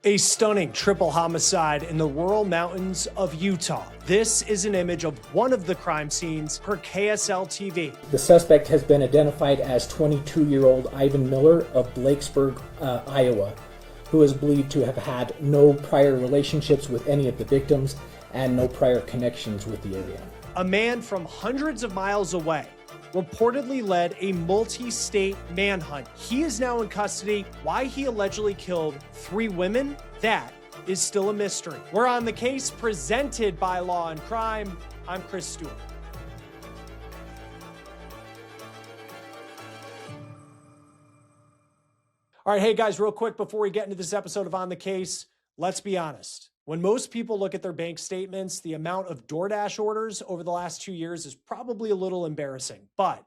A stunning triple homicide in the rural mountains of Utah. This is an image of one of the crime scenes per KSL TV. The suspect has been identified as 22-year-old Ivan Miller of Blakesburg, Iowa, who is believed to have had no prior relationships with any of the victims and no prior connections with the area. A man from hundreds of miles away reportedly led a multi-state manhunt. He is now in custody. Why he allegedly killed 3 women, that is still a mystery. We're on the case presented by Law&Crime. I'm Chris Stewart. All right, hey guys, real quick before we get into this episode of On the Case, let's be honest. When most people look at their bank statements, the amount of DoorDash orders over the last 2 years is probably a little embarrassing. But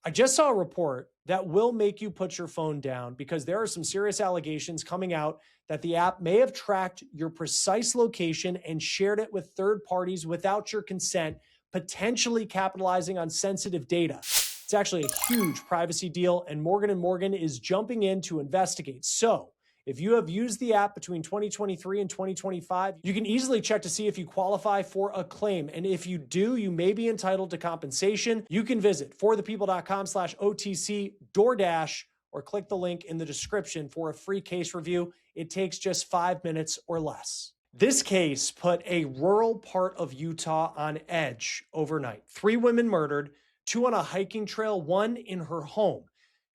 I just saw a report that will make you put your phone down because there are some serious allegations coming out that the app may have tracked your precise location and shared it with third parties without your consent, potentially capitalizing on sensitive data. It's actually a huge privacy deal, and Morgan & Morgan is jumping in to investigate. So if you have used the app between 2023 and 2025, you can easily check to see if you qualify for a claim. And if you do, you may be entitled to compensation. You can visit forthepeople.com/OTC DoorDash or click the link in the description for a free case review. It takes just 5 minutes or less. This case put a rural part of Utah on edge overnight. 3 women murdered, 2 on a hiking trail, 1 in her home.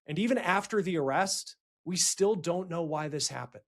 And even after the arrest, we still don't know why this happened.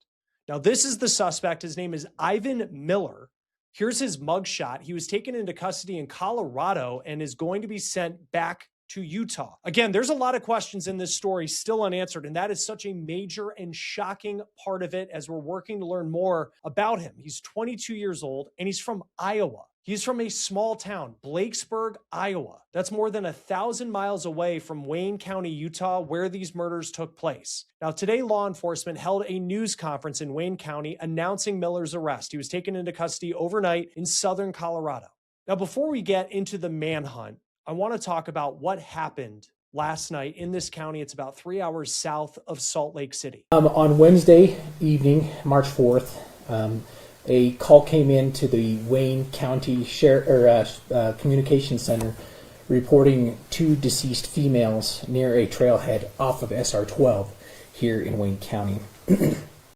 Now, this is the suspect. His name is Ivan Miller. Here's his mugshot. He was taken into custody in Colorado and is going to be sent back to Utah. Again, there's a lot of questions in this story still unanswered, and that is such a major and shocking part of it as we're working to learn more about him. He's 22 years old, and he's from Iowa. He's from a small town, Blakesburg, Iowa. That's more than 1,000 miles away from Wayne County, Utah, where these murders took place. Now, today, law enforcement held a news conference in Wayne County announcing Miller's arrest. He was taken into custody overnight in southern Colorado. Now, before we get into the manhunt, I want to talk about what happened last night in this county. It's about 3 hours south of Salt Lake City. On Wednesday evening, March 4th, a call came in to the Wayne County Communication Center reporting 2 deceased females near a trailhead off of SR 12 here in Wayne County.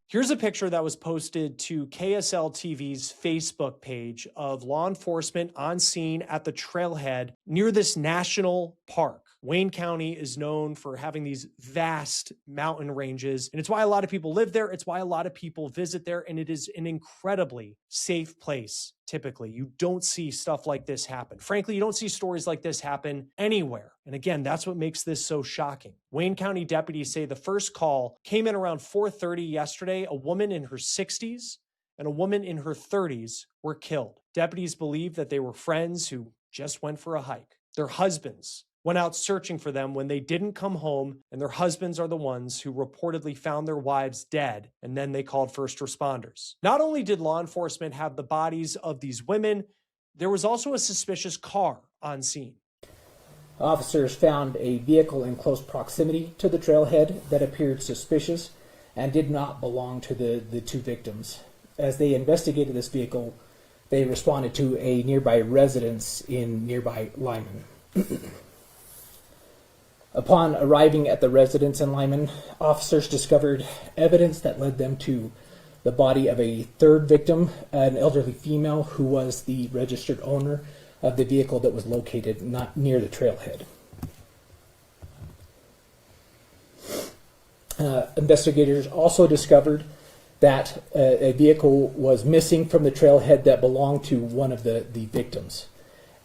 Here's a picture that was posted to KSL TV's Facebook page of law enforcement on scene at the trailhead near this national park. Wayne County is known for having these vast mountain ranges, and it's why a lot of people live there. It's why a lot of people visit there, and it is an incredibly safe place. Typically, you don't see stuff like this happen. Frankly, you don't see stories like this happen anywhere. And again, that's what makes this so shocking. Wayne County deputies say the first call came in around 4:30 yesterday. A woman in her 60s and a woman in her 30s were killed. Deputies believe that they were friends who just went for a hike. Their husbands went out searching for them when they didn't come home, and their husbands are the ones who reportedly found their wives dead, and then they called first responders. Not only did law enforcement have the bodies of these women, there was also a suspicious car on scene. Officers found a vehicle in close proximity to the trailhead that appeared suspicious and did not belong to the 2 victims. As they investigated this vehicle, they responded to a nearby residence in nearby Lyman. Upon arriving at the residence in Lyman, officers discovered evidence that led them to the body of a 3rd victim, an elderly female who was the registered owner of the vehicle that was located not near the trailhead. Investigators also discovered that a vehicle was missing from the trailhead that belonged to one of the victims.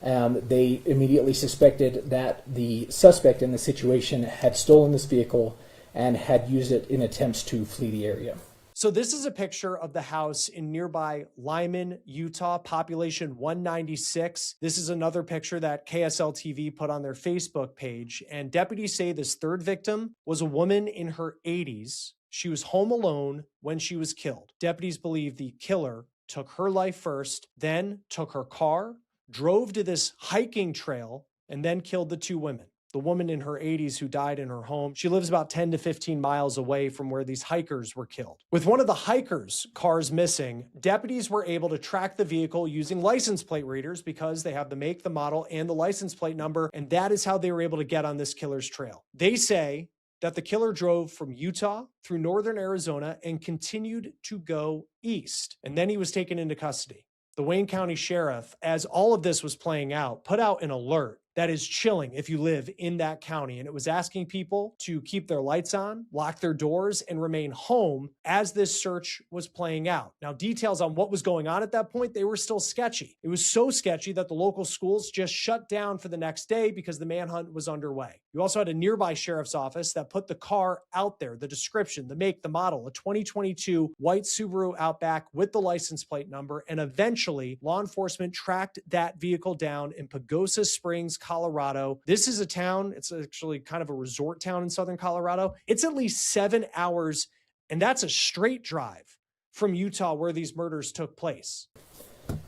They immediately suspected that the suspect in the situation had stolen this vehicle and had used it in attempts to flee the area. So this is a picture of the house in nearby Lyman, Utah, population 196. This is another picture that KSL TV put on their Facebook page. And deputies say this 3rd victim was a woman in her 80s. She was home alone when she was killed. Deputies believe the killer took her life first, then took her car, drove to this hiking trail, and then killed the 2 women. the woman in her 80s who died in her home. She lives about 10 to 15 miles away from where these hikers were killed. With one of the hikers' cars missing, deputies were able to track the vehicle using license plate readers because they have the make, the model, and the license plate number, and that is how they were able to get on this killer's trail. They say that the killer drove from Utah through northern Arizona and continued to go east, and then he was taken into custody. The Wayne County Sheriff, as all of this was playing out, put out an alert that is chilling if you live in that county. And it was asking people to keep their lights on, lock their doors, and remain home as this search was playing out. Now, details on what was going on at that point, they were still sketchy. It was so sketchy that the local schools just shut down for the next day because the manhunt was underway. You also had a nearby sheriff's office that put the car out there, the description, the make, the model, a 2022 white Subaru Outback with the license plate number, and eventually law enforcement tracked that vehicle down in Pagosa Springs, Colorado. This is a town, it's actually kind of a resort town in southern Colorado. It's at least 7 hours, and that's a straight drive from Utah where these murders took place.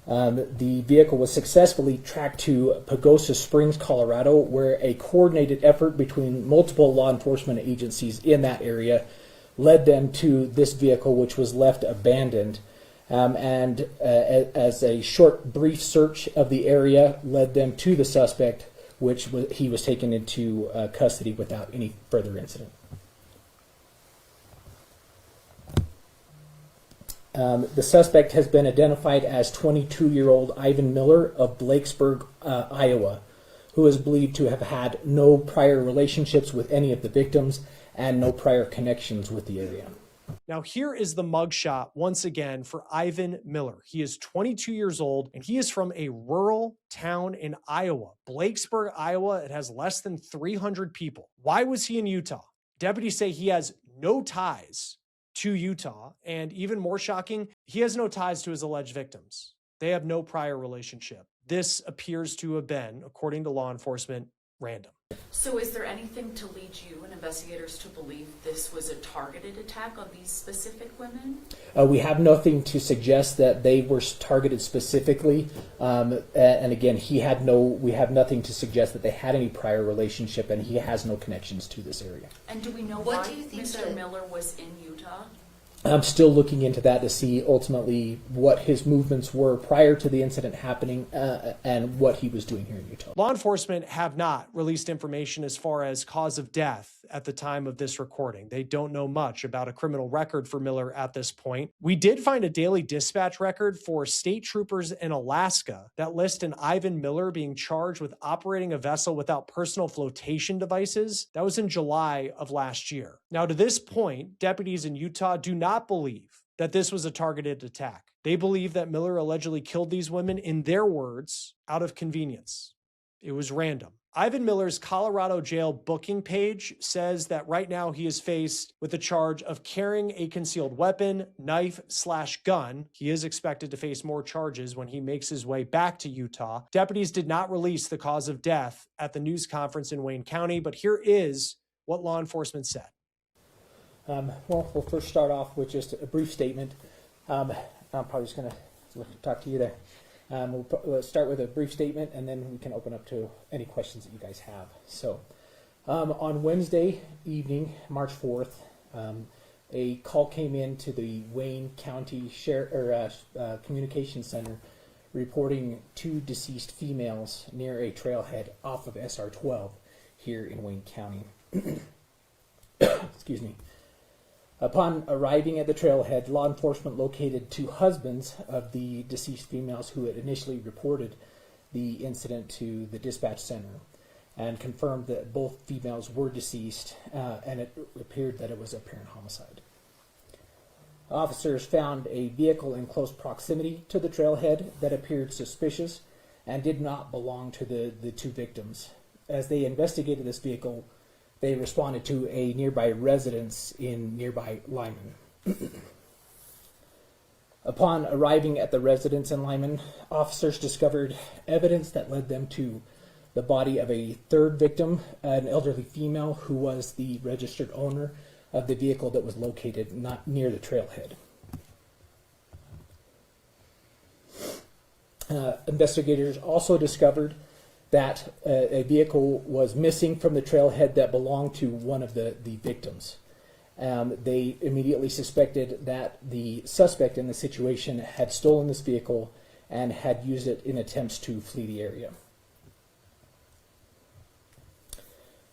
The vehicle was successfully tracked to Pagosa Springs, Colorado, where a coordinated effort between multiple law enforcement agencies in that area led them to this vehicle, which was left abandoned. As a short, brief search of the area led them to the suspect, which he was taken into custody without any further incident. The suspect has been identified as 22-year-old Ivan Miller of Blakesburg, Iowa, who is believed to have had no prior relationships with any of the victims and no prior connections with the area. Now, here is the mugshot once again for Ivan Miller. He is 22 years old, and he is from a rural town in Iowa. Blakesburg, Iowa, it has less than 300 people. Why was he in Utah? Deputies say he has no ties to Utah, and even more shocking, he has no ties to his alleged victims. They have no prior relationship. This appears to have been, according to law enforcement, random. So is there anything to lead you and investigators to believe this was a targeted attack on these specific women? We have nothing to suggest that they were targeted specifically. And again, we have nothing to suggest that they had any prior relationship, and he has no connections to this area. And do we know why Mr. Miller was in Utah? I'm still looking into that to see ultimately what his movements were prior to the incident happening and what he was doing here in Utah. Law enforcement have not released information as far as cause of death at the time of this recording. They don't know much about a criminal record for Miller at this point. We did find a daily dispatch record for state troopers in Alaska that list an Ivan Miller being charged with operating a vessel without personal flotation devices. That was in July of last year. Now, to this point, deputies in Utah do not believe that this was a targeted attack. They believe that Miller allegedly killed these women, in their words, out of convenience. It was random. Ivan Miller's Colorado jail booking page says that right now he is faced with the charge of carrying a concealed weapon, knife/gun. He is expected to face more charges when he makes his way back to Utah. Deputies did not release the cause of death at the news conference in Wayne County, but here is what law enforcement said. We'll first start off with just a brief statement. I'm probably just going to talk to you there. We'll start with a brief statement, and then we can open up to any questions that you guys have. So, on Wednesday evening, March 4th, a call came in to the Wayne County Communication Center reporting 2 deceased females near a trailhead off of SR 12 here in Wayne County. Excuse me. Upon arriving at the trailhead, law enforcement located 2 husbands of the deceased females who had initially reported the incident to the dispatch center and confirmed that both females were deceased, and it appeared that it was apparent homicide. Officers found a vehicle in close proximity to the trailhead that appeared suspicious and did not belong to the 2 victims. As they investigated this vehicle, they responded to a nearby residence in nearby Lyman. Upon arriving at the residence in Lyman, officers discovered evidence that led them to the body of a 3rd victim, an elderly female who was the registered owner of the vehicle that was located not near the trailhead. Investigators also discovered that a vehicle was missing from the trailhead that belonged to one of the victims. They immediately suspected that the suspect in the situation had stolen this vehicle and had used it in attempts to flee the area.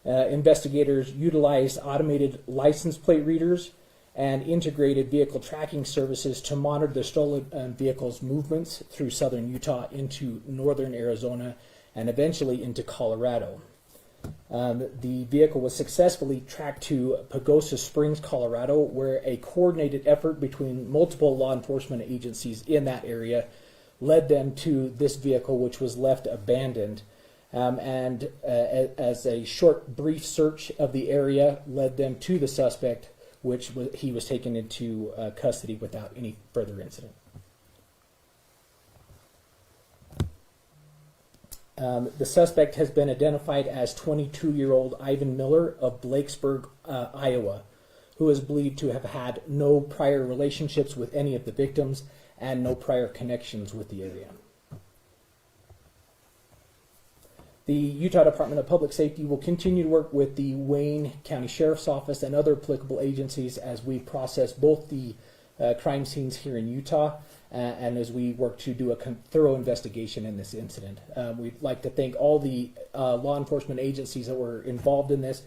Investigators utilized automated license plate readers and integrated vehicle tracking services to monitor the stolen vehicle's movements through southern Utah into northern Arizona and eventually into Colorado. The vehicle was successfully tracked to Pagosa Springs, Colorado, where a coordinated effort between multiple law enforcement agencies in that area led them to this vehicle, which was left abandoned. As a short, brief search of the area led them to the suspect, he was taken into custody without any further incident. The suspect has been identified as 22-year-old Ivan Miller of Blakesburg, Iowa, who is believed to have had no prior relationships with any of the victims and no prior connections with the area. The Utah Department of Public Safety will continue to work with the Wayne County Sheriff's Office and other applicable agencies as we process both the crime scenes here in Utah and as we work to do a thorough investigation in this incident. We'd like to thank all the law enforcement agencies that were involved in this.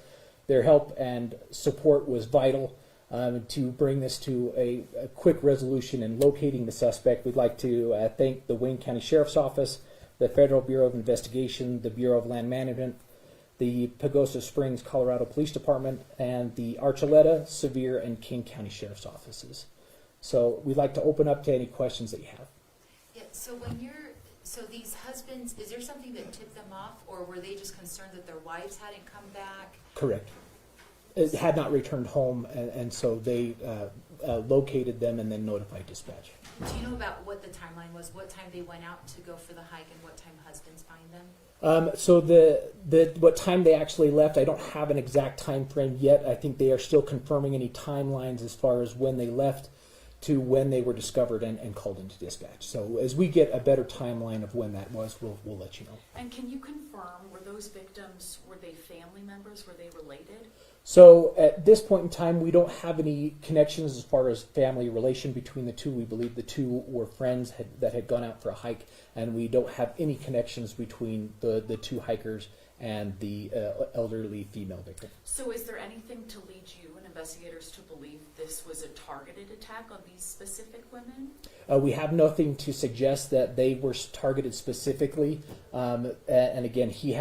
Their help and support was vital to bring this to a quick resolution in locating the suspect. We'd like to thank the Wayne County Sheriff's Office, the Federal Bureau of Investigation, the Bureau of Land Management, the Pagosa Springs, Colorado Police Department, and the Archuleta, Sevier, and King County Sheriff's Offices. So we'd like to open up to any questions that you have. Yeah, so these husbands, is there something that tipped them off, or were they just concerned that their wives hadn't come back? Correct. It had not returned home, and so they located them and then notified dispatch. Do you know about what the timeline was? What time they went out to go for the hike and what time husbands find them? So what time they actually left, I don't have an exact time frame yet. I think they are still confirming any timelines as far as when they left to when they were discovered and called into dispatch. So as we get a better timeline of when that was, we'll let you know. And can you confirm, were those victims, were they family members? Were they related? So at this point in time, we don't have any connections as far as family relation between the two. We believe the two were friends that had gone out for a hike, and we don't have any connections between the two hikers and the elderly female victim. So is there anything to lead you and investigators to believe this was a targeted attack on these specific women? We have nothing to suggest that they were targeted specifically. And again, we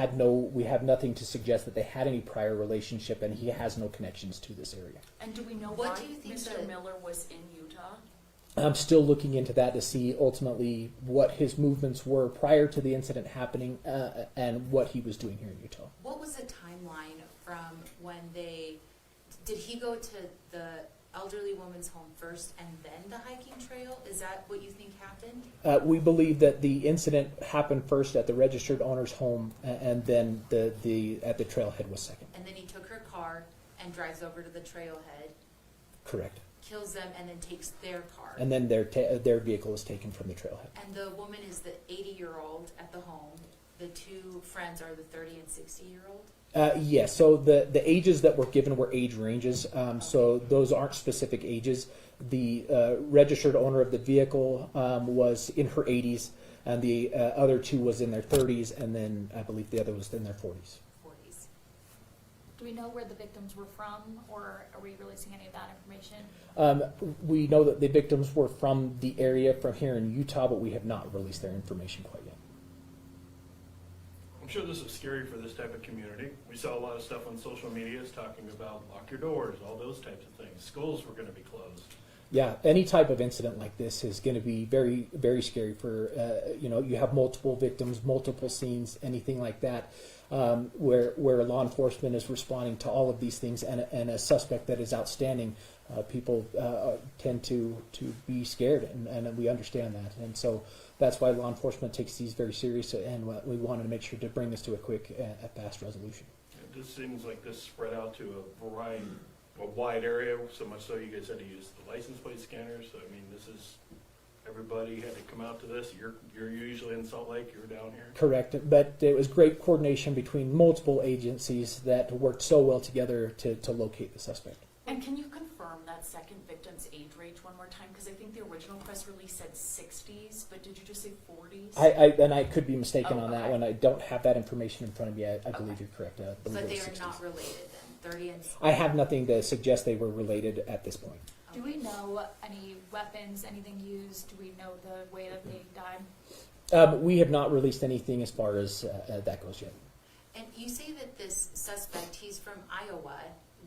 have nothing to suggest that they had any prior relationship, and he has no connections to this area. And do we know What why do you think Mr. Miller was in Utah? I'm still looking into that to see ultimately what his movements were prior to the incident happening and what he was doing here in Utah. What was the timeline from when did he go to the elderly woman's home first and then the hiking trail? Is that what you think happened? We believe that the incident happened first at the registered owner's home, and then at the trailhead was second. And then he took her car and drives over to the trailhead. Correct. Kills them and then takes their car. And then their vehicle is taken from the trailhead. And the woman is the 80-year-old at the home. The two friends are the 30 and 60-year-old? Yes, so the ages that were given were age ranges, so those aren't specific ages. The registered owner of the vehicle was in her 80s, and the other two was in their 30s, and then I believe the other was in their 40s. Do we know where the victims were from, or are we releasing any of that information? We know that the victims were from the area from here in Utah, but we have not released their information quite yet. I'm sure this is scary for this type of community. We saw a lot of stuff on social media talking about lock your doors, all those types of things. Schools were going to be closed. Yeah, any type of incident like this is going to be very, very scary for, you have multiple victims, multiple scenes, anything like that, where law enforcement is responding to all of these things, and a suspect that is outstanding, people tend to be scared, and we understand that. And so that's why law enforcement takes these very serious, and we wanted to make sure to bring this to a quick, fast resolution. It just seems like this spread out to a wide area, so much so you guys had to use the license plate scanners. So, I mean, everybody had to come out to this? You're usually in Salt Lake, you're down here? Correct, but it was great coordination between multiple agencies that worked so well together to locate the suspect. And can you confirm that second victim's age range one more time? Because I think the original press release said 60s, but did you just say 40s? I could be mistaken on that okay. one. I don't have that information in front of me. I believe you're correct. I believe But it they was are 60s. not related then, 30 and... I have nothing to suggest they were related at this point. Do we know any weapons, anything used? Do we know the way that they died? We have not released anything as far as that goes yet. And you say that this suspect, he's from Iowa.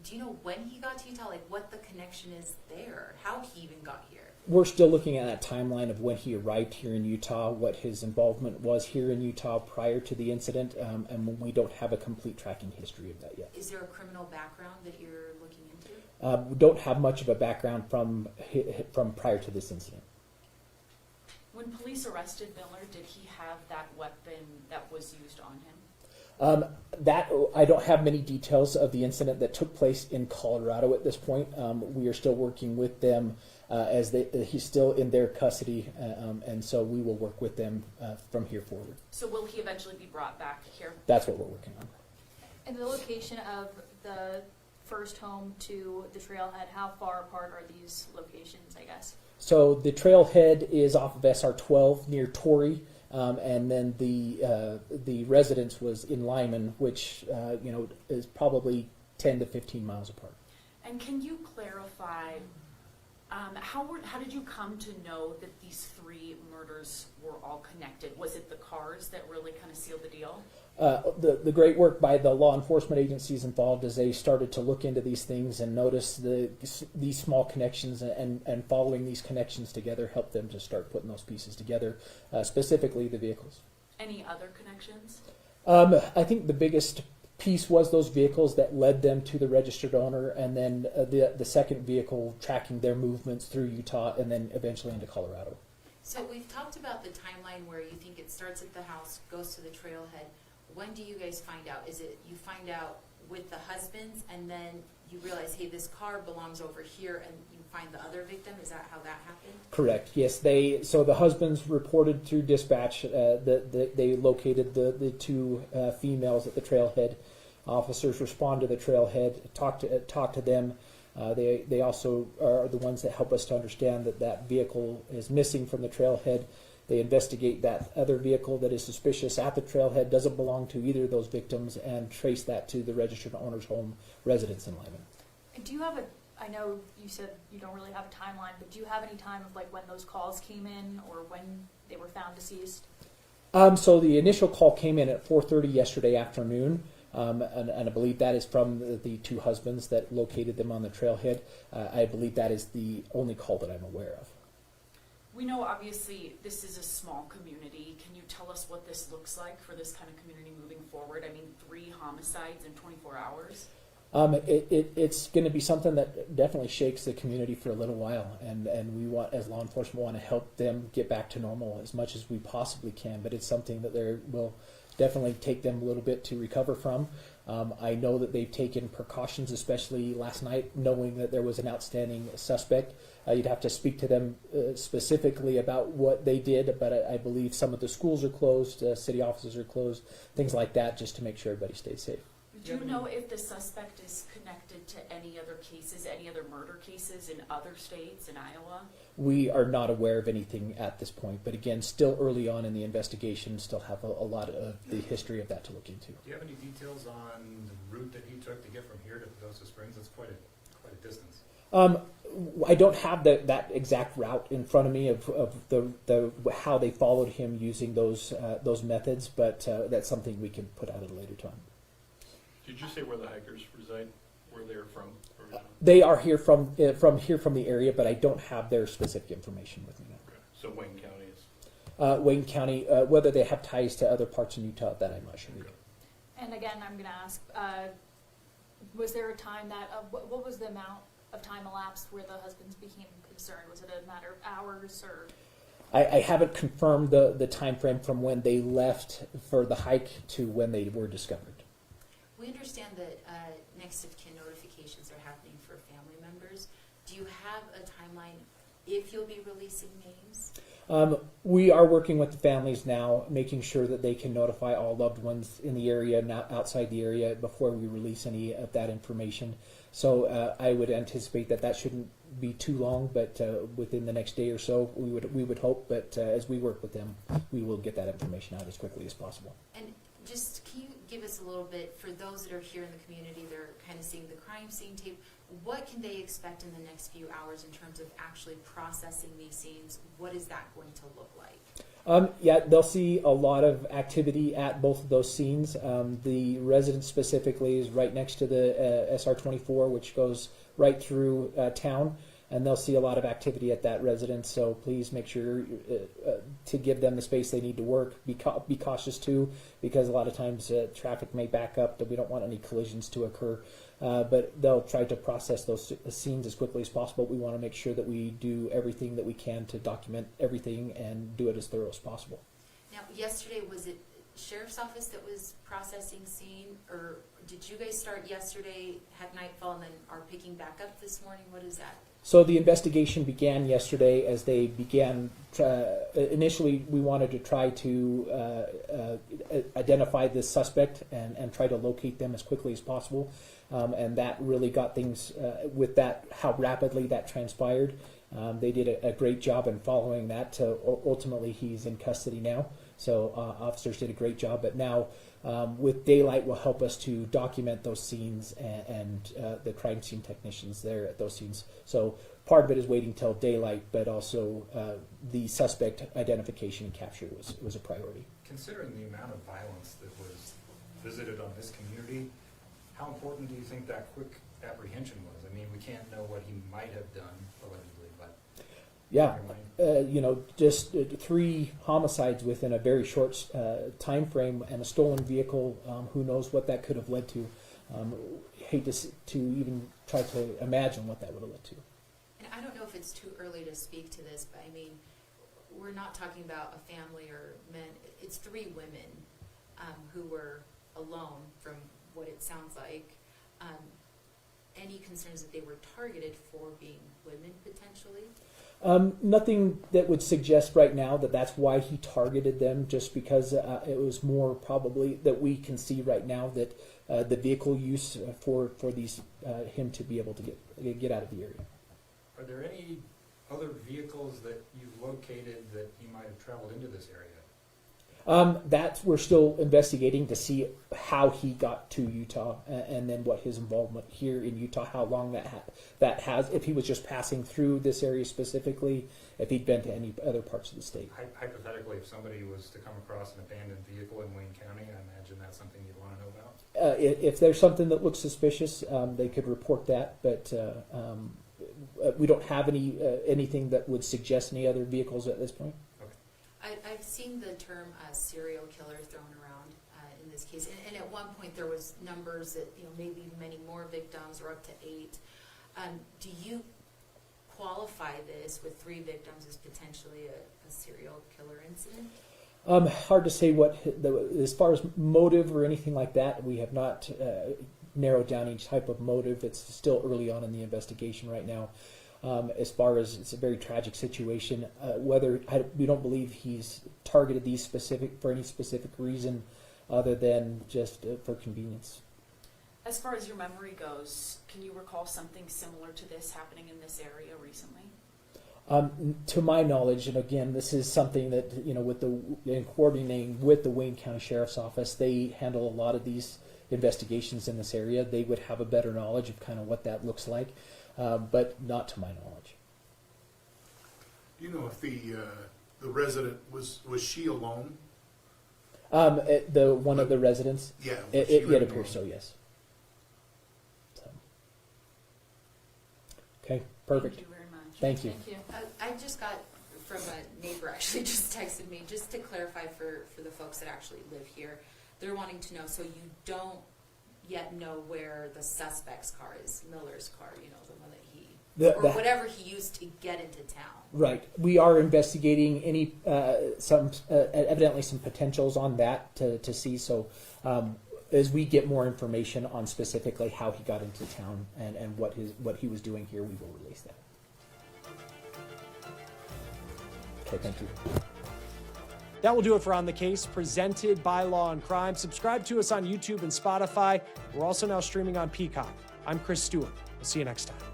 Do you know when he got to Utah, like what the connection is there, how he even got here? We're still looking at that timeline of when he arrived here in Utah, what his involvement was here in Utah prior to the incident, and we don't have a complete tracking history of that yet. Is there a criminal background that you're looking into? We don't have much of a background from prior to this incident. When police arrested Miller, did he have that weapon that was used on him? That I don't have many details of the incident that took place in Colorado at this point. We are still working with them as he's still in their custody, and so we will work with them from here forward. So will he eventually be brought back here? That's what we're working on. And the location of the first home to the trailhead, how far apart are these locations, I guess? So the trailhead is off of SR 12 near Torrey. And then the residence was in Lyman, which is probably 10 to 15 miles apart. And can you clarify, how did you come to know that these three murders were all connected? Was it the cars that really kind of sealed the deal? The great work by the law enforcement agencies involved as they started to look into these things and notice these small connections and following these connections together helped them to start putting those pieces together, specifically the vehicles. Any other connections? I think the biggest piece was those vehicles that led them to the registered owner, and then the second vehicle tracking their movements through Utah and then eventually into Colorado. So we've talked about the timeline where you think it starts at the house, goes to the trailhead. When do you guys find out? Is it you find out with the husbands and then you realize, hey, this car belongs over here, and you find the other victim? Is that how that happened? Correct. Yes, so the husbands reported through dispatch that they located the two females at the trailhead. Officers respond to the trailhead, talk to them. They also are the ones that help us to understand that vehicle is missing from the trailhead. They investigate that other vehicle that is suspicious at the trailhead, doesn't belong to either of those victims, and trace that to the registered owner's home residence in Lyman. And do you have I know you said you don't really have a timeline, but do you have any time of like when those calls came in or when they were found deceased? So the initial call came in at 4:30 yesterday afternoon. And I believe that is from the two husbands that located them on the trailhead. I believe that is the only call that I'm aware of. We know obviously this is a small community. Can you tell us what this looks like for this kind of community moving forward? I mean, 3 homicides in 24 hours? It's going to be something that definitely shakes the community for a little while, and we want, as law enforcement, want to help them get back to normal as much as we possibly can, but it's something that will definitely take them a little bit to recover from. I know that they've taken precautions, especially last night, knowing that there was an outstanding suspect. You'd have to speak to them specifically about what they did, but I believe some of the schools are closed, city offices are closed, things like that, just to make sure everybody stays safe. Do you know if the suspect is connected to any other cases, any other murder cases in other states, in Iowa? We are not aware of anything at this point, but again, still early on in the investigation, still have a lot of the history of that to look into. Do you have any details on the route that he took to get from here to Pagosa Springs? That's quite a distance. I don't have that exact route in front of me of the how they followed him using those methods, but that's something we can put out at a later time. Did you say where the hikers reside? Where they're from? They are here from the area, but I don't have their specific information with me now. Okay. So Wayne County is... Wayne County, whether they have ties to other parts of Utah, that I'm not sure. Okay. And again, I'm going to ask, was there a time that, what was the amount of time elapsed where the husbands became concerned? Was it a matter of hours or? I haven't confirmed the time frame from when they left for the hike to when they were discovered. We understand that next of kin notifications are happening for family members. Do you have a timeline if you'll be releasing names? We are working with the families now, making sure that they can notify all loved ones in the area, not outside the area, before we release any of that information. So I would anticipate that shouldn't be too long, but within the next day or so, we would hope. But as we work with them, we will get that information out as quickly as possible. And just, can you give us a little bit, for those that are here in the community, they're kind of seeing the crime scene tape, what can they expect in the next few hours in terms of actually processing these scenes? What is that going to look like? Yeah, they'll see a lot of activity at both of those scenes. The residence specifically is right next to the SR-24, which goes right through town, and they'll see a lot of activity at that residence. So please make sure to give them the space they need to work. Be cautious too, because a lot of times traffic may back up, that we don't want any collisions to occur. But they'll try to process those scenes as quickly as possible. We want to make sure that we do everything that we can to document everything and do it as thorough as possible. Now, yesterday, was it Sheriff's Office that was processing scene, or did you guys start yesterday, had nightfall, and then are picking back up this morning? What is that? So the investigation began yesterday as they began. Initially, we wanted to try to identify this suspect and try to locate them as quickly as possible. And that really got things, with that, how rapidly that transpired. They did a great job in following that. Ultimately, he's in custody now. So officers did a great job. But now, with daylight, will help us to document those scenes and the crime scene technicians there at those scenes. So part of it is waiting till daylight, but also the suspect identification and capture was a priority. Considering the amount of violence that was visited on this community, how important do you think that quick apprehension was? I mean, we can't know what he might have done, allegedly, but... Yeah, just 3 homicides within a very short time frame and a stolen vehicle. Who knows what that could have led to? Hate to even try to imagine what that would have led to. And I don't know if it's too early to speak to this, but I mean, we're not talking about a family or men. It's 3 women who were alone, from what it sounds like. Any concerns that they were targeted for being women, potentially? Nothing that would suggest right now that that's why he targeted them, just because it was more probably that we can see right now that the vehicle use for these him to be able to get out of the area. Are there any other vehicles that you've located that he might have traveled into this area? That we're still investigating to see how he got to Utah, and then what his involvement here in Utah, how long that has, if he was just passing through this area specifically, if he'd been to any other parts of the state. Hypothetically, if somebody was to come across an abandoned vehicle in Wayne County, I imagine that's something you'd want to know about? If there's something that looks suspicious, they could report that, but we don't have anything that would suggest any other vehicles at this point. I've seen the term serial killer thrown around in this case, and at one point there was numbers that maybe many more victims, or up to 8. Do you qualify this with 3 victims as potentially a serial killer incident? Hard to say as far as motive or anything like that. We have not narrowed down each type of motive. It's still early on in the investigation right now. As far as it's a very tragic situation, we don't believe he's targeted these for any specific reason other than just for convenience. As far as your memory goes, can you recall something similar to this happening in this area recently? To my knowledge, and again, this is something that in coordinating with the Wayne County Sheriff's Office, they handle a lot of these investigations in this area. They would have a better knowledge of kind of what that looks like. But not to my knowledge. Do you know if the resident was she alone? The one of the residents. Yeah, it appears so. Yes. So. Okay. Perfect. Thank you very much. Thank you. Thank you. I just got from a neighbor, actually just texted me, just to clarify for the folks that actually live here. They're wanting to know, so you don't yet know where the suspect's car is, Miller's car, the one that or whatever he used to get into town. Right. We are investigating any evidently some potentials on that to see. So as we get more information on specifically how he got into town and what he was doing here, we will release that. Okay, thank you. That will do it for On the Case, presented by Law and Crime. Subscribe to us on YouTube and Spotify. We're also now streaming on Peacock. I'm Chris Stewart. We'll see you next time.